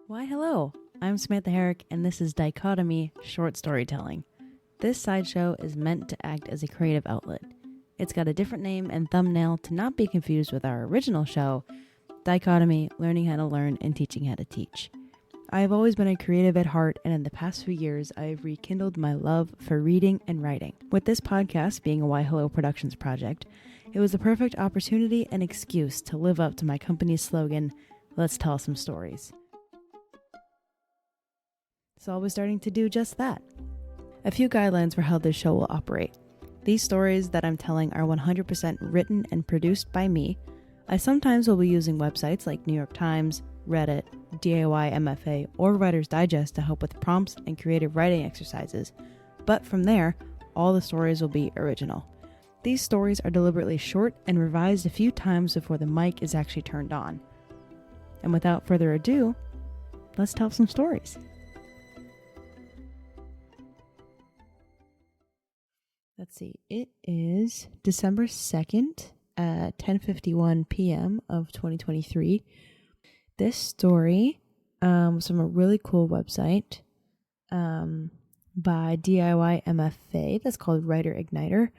Why hello, I'm Samantha Herrick and this is Dichotomy Short Storytelling. This sideshow is meant to act as a creative outlet. It's got a different name and thumbnail to not be confused with our original show, Dichotomy, Learning How to Learn and Teaching How to Teach. I have always been a creative at heart, and in the past few years, I have rekindled my love for reading and writing. With this podcast being a Why Hello Productions project, it was the perfect opportunity and excuse to live up to my company's slogan, let's tell some stories. So I was starting to do just that. A few guidelines for how this show will operate. These stories that I'm telling are 100% written and produced by me. I sometimes will be using websites like New York Times, Reddit, DIYMFA, or Writer's Digest to help with prompts and creative writing exercises. But from there, all the stories will be original. These stories are deliberately short and revised a few times before the mic is actually turned on. And without further ado, let's tell some stories. Let's see, it is December 2nd at 10:51 p.m. of 2023. This story was from a really cool website by DIYMFA that's called Writer Igniter,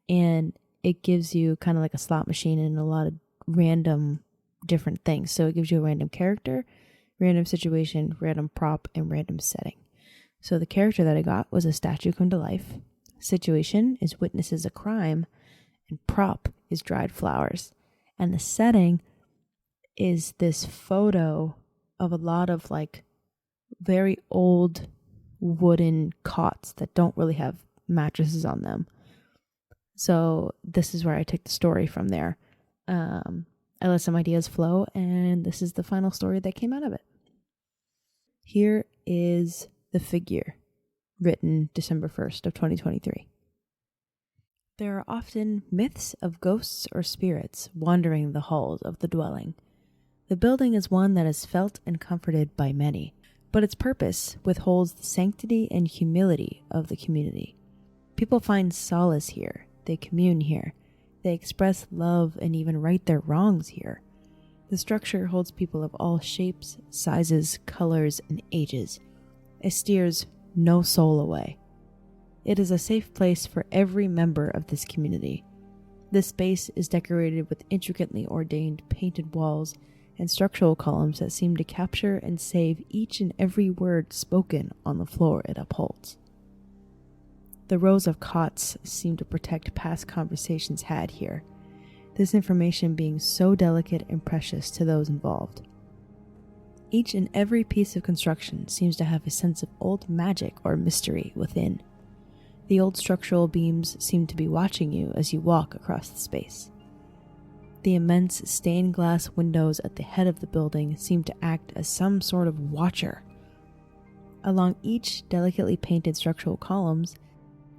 and it gives you kind of like a slot machine and a lot of random different things. So it gives you a random character, random situation, random prop, and random setting. So the character that I got was a statue come to life. Situation is witnesses a crime, and prop is dried flowers. And the setting is this photo of a lot of like very old wooden cots that don't really have mattresses on them. So this is where I took the story from there. I let some ideas flow, and this is the final story that came out of it. Here is the figure, written December 1st of 2023. There are often myths of ghosts or spirits wandering the halls of the dwelling. The building is one that is felt and comforted by many, but its purpose withholds the sanctity and humility of the community. People find solace here, they commune here, they express love and even right their wrongs here. The structure holds people of all shapes, sizes, colors, and ages. It steers no soul away. It is a safe place for every member of this community. This space is decorated with intricately ordained painted walls and structural columns that seem to capture and save each and every word spoken on the floor it upholds. The rows of cots seem to protect past conversations had here, this information being so delicate and precious to those involved. Each and every piece of construction seems to have a sense of old magic or mystery within. The old structural beams seem to be watching you as you walk across the space. The immense stained glass windows at the head of the building seem to act as some sort of watcher. Along each delicately painted structural columns,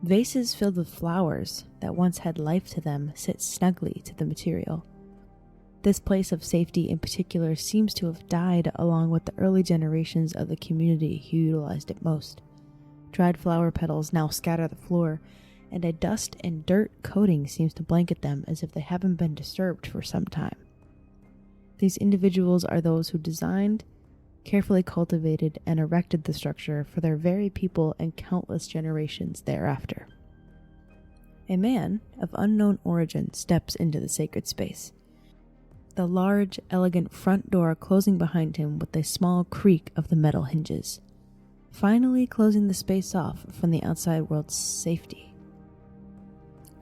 vases filled with flowers that once had life to them sit snugly to the material. This place of safety in particular seems to have died along with the early generations of the community who utilized it most. Dried flower petals now scatter the floor, and a dust and dirt coating seems to blanket them as if they haven't been disturbed for some time. These individuals are those who designed, carefully cultivated, and erected the structure for their very people and countless generations thereafter. A man of unknown origin steps into the sacred space. The large, elegant front door closing behind him with a small creak of the metal hinges, finally closing the space off from the outside world's safety.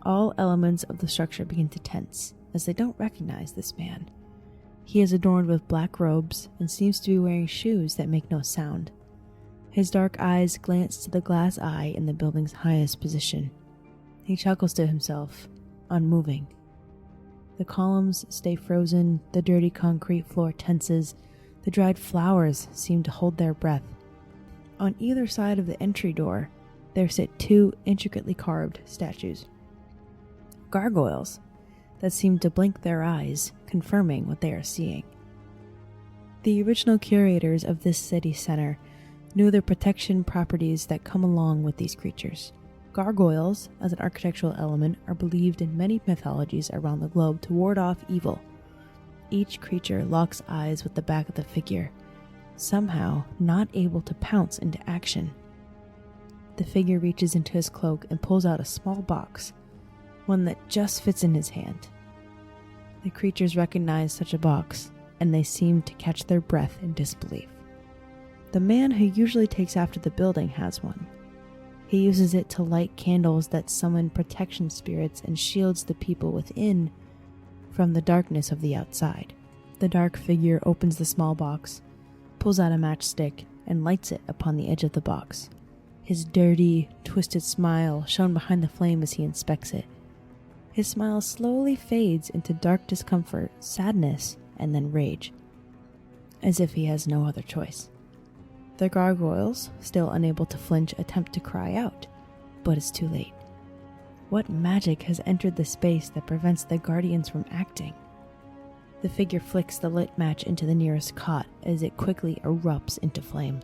All elements of the structure begin to tense as they don't recognize this man. He is adorned with black robes and seems to be wearing shoes that make no sound. His dark eyes glance to the glass eye in the building's highest position. He chuckles to himself, unmoving. The columns stay frozen, the dirty concrete floor tenses, the dried flowers seem to hold their breath. On either side of the entry door, there sit two intricately carved statues. Gargoyles that seem to blink their eyes, confirming what they are seeing. The original curators of this city center knew the protection properties that come along with these creatures. Gargoyles, as an architectural element, are believed in many mythologies around the globe to ward off evil. Each creature locks eyes with the back of the figure, somehow not able to pounce into action. The figure reaches into his cloak and pulls out a small box, one that just fits in his hand. The creatures recognize such a box, and they seem to catch their breath in disbelief. The man who usually takes after the building has one. He uses it to light candles that summon protection spirits and shields the people within from the darkness of the outside. The dark figure opens the small box, pulls out a matchstick, and lights it upon the edge of the box. His dirty, twisted smile shown behind the flame as he inspects it. His smile slowly fades into dark discomfort, sadness, and then rage, as if he has no other choice. The gargoyles, still unable to flinch, attempt to cry out, but it's too late. What magic has entered the space that prevents the guardians from acting? The figure flicks the lit match into the nearest cot as it quickly erupts into flame.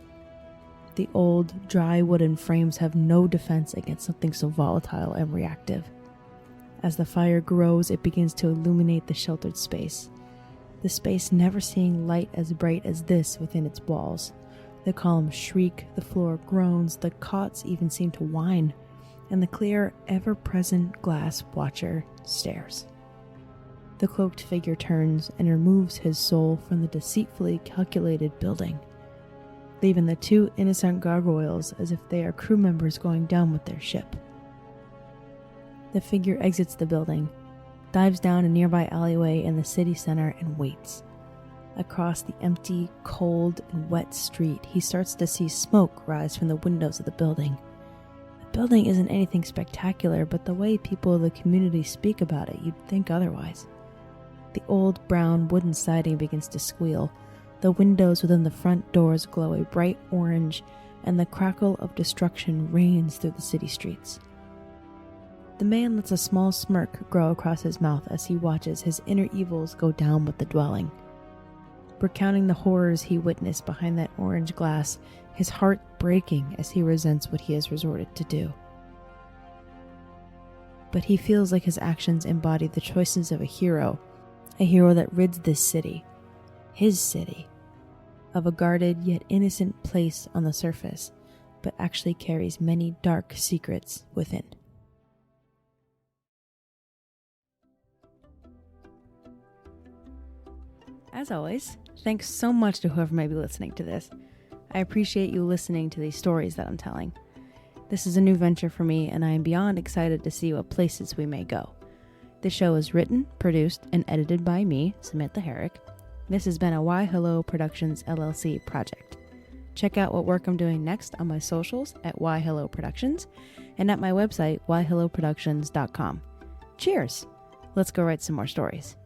The old, dry wooden frames have no defense against something so volatile and reactive. As the fire grows, it begins to illuminate the sheltered space. The space never seeing light as bright as this within its walls. The columns shriek, the floor groans, the cots even seem to whine, and the clear, ever-present glass watcher stares. The cloaked figure turns and removes his soul from the deceitfully calculated building, leaving the two innocent gargoyles as if they are crew members going down with their ship. The figure exits the building, dives down a nearby alleyway in the city center, and waits. Across the empty, cold, and wet street, he starts to see smoke rise from the windows of the building. The building isn't anything spectacular, but the way people of the community speak about it, you'd think otherwise. The old brown wooden siding begins to squeal. The windows within the front doors glow a bright orange, and the crackle of destruction reigns through the city streets. The man lets a small smirk grow across his mouth as he watches his inner evils go down with the dwelling. Recounting the horrors he witnessed behind that orange glass, his heart breaking as he resents what he has resorted to do. But he feels like his actions embody the choices of a hero that rids this city, his city, of a guarded yet innocent place on the surface, but actually carries many dark secrets within. As always, thanks so much to whoever may be listening to this. I appreciate you listening to these stories that I'm telling. This is a new venture for me, and I am beyond excited to see what places we may go. The show is written, produced, and edited by me, Samantha Herrick. This has been a Why Hello Productions LLC project. Check out what work I'm doing next on my socials at Why Hello Productions and at my website, whyhelloproductions.com. Cheers! Let's go write some more stories.